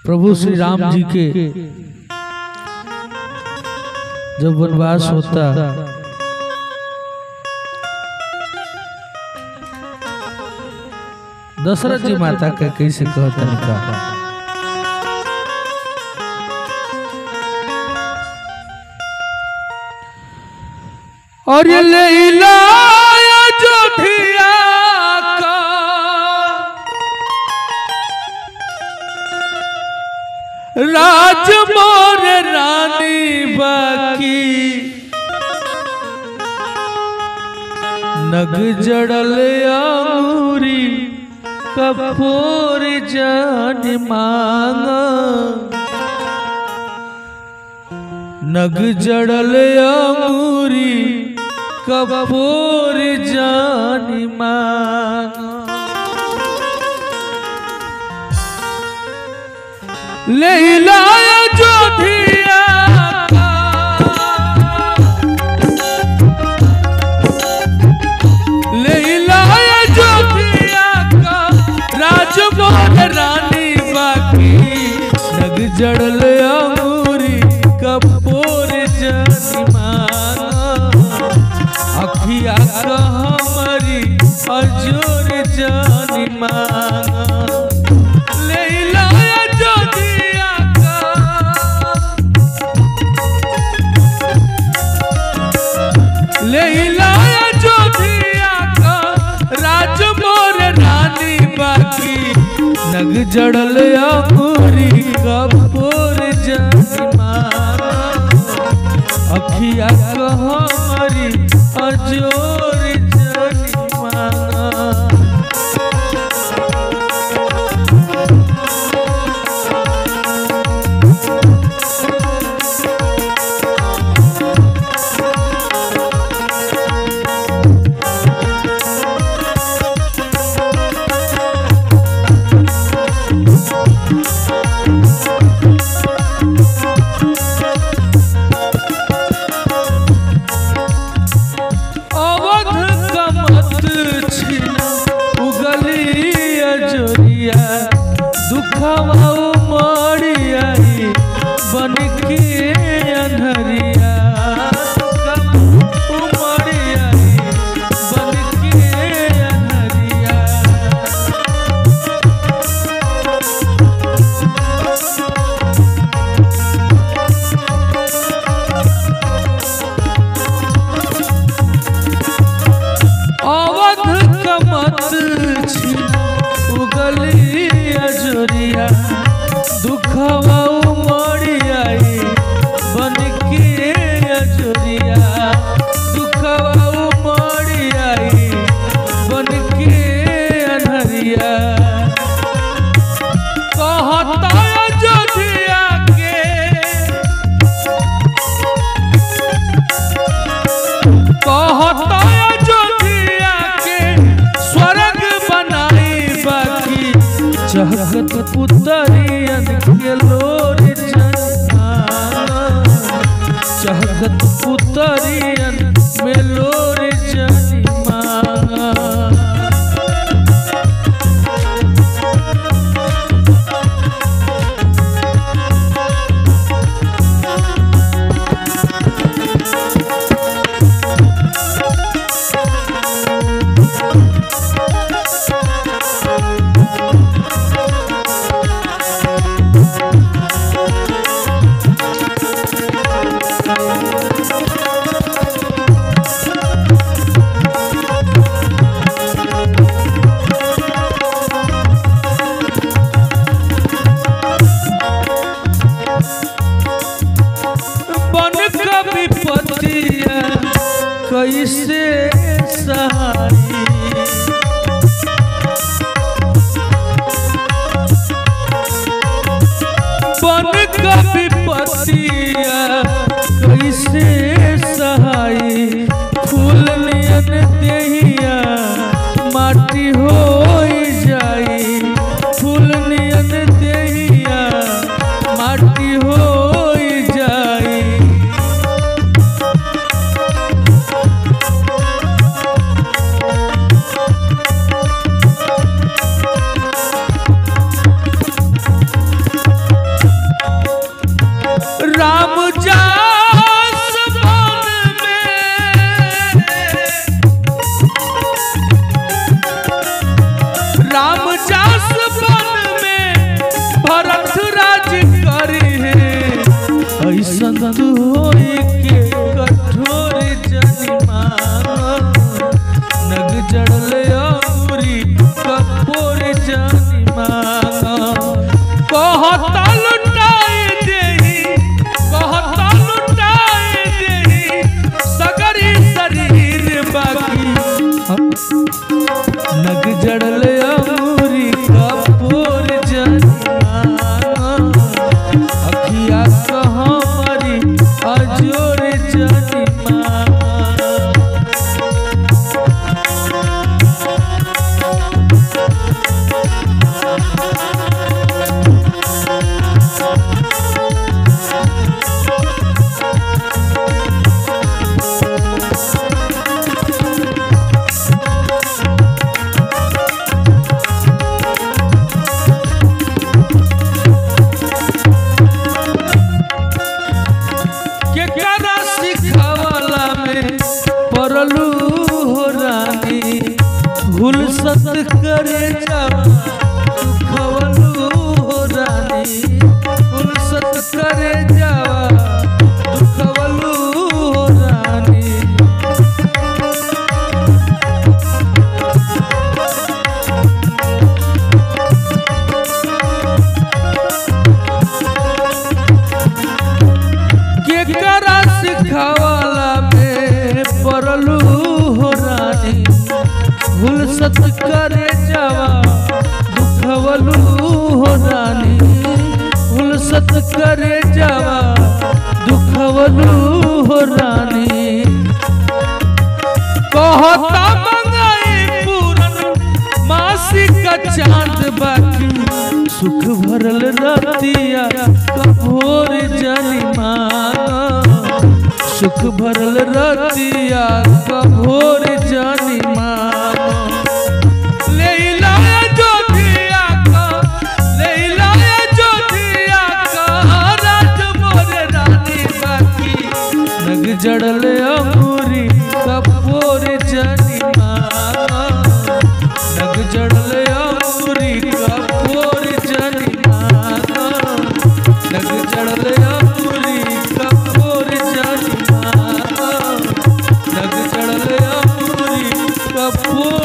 प्रभु श्री राम जी के जब वनवास होता दशरथ जी माता का कैसे कहता निकाल और ये लैला अयोध्या का राज मोर रानी बाकी नग जड़ल अंगूरी कपूर जान मांग नग जड़ल अंगूरी कपूर जान मांग लैला अयोध्या का लैला अयोध्या का राज मोर रानी बाकी नग जड़ल अंगूरी कपूर जान मांग अखिया का हमारी अजोर जान मांग लैला लैला अयोध्या का राज मोर रानी बाकी नग जड़ल अंगूरी कपूर जान अखिया का हमारी अजोर जान मांगा चहकत पुतरियन के लोर चहकत पुतरियन में लोर जनिमा कैसे सहारी बन का विपत्तिया कैसे सहाई फूल नियन देहिया माटी हो जाई फूल नियन देहिया माटी हो जाई परलू हो रानी भूल सत करे जावा दुखवलू हो रानी भूल सत करे जावा दुखवलू हो रानी। केकरा सिखावाला में परलू हो रानी भूल सत करे जावा दुखवलू हो रानी भूल सत करे जावा दुखवलू हो रानी। कहता मंगाई पूरन मासी का चांद बाकी सुख भरल रतिया कभोर जनिमा सुख भरल रतिया कभोर जनिमा। लैला जोधिया जोधिया का राज मोर रानी बाकी नग जड़ल अमूरी कभोर जनिमा नग जड़ल अमूरी कभोर जनिमा नग जड़ल अमूरी कभोर जनिमा नग जड़ल अमूरी कभोर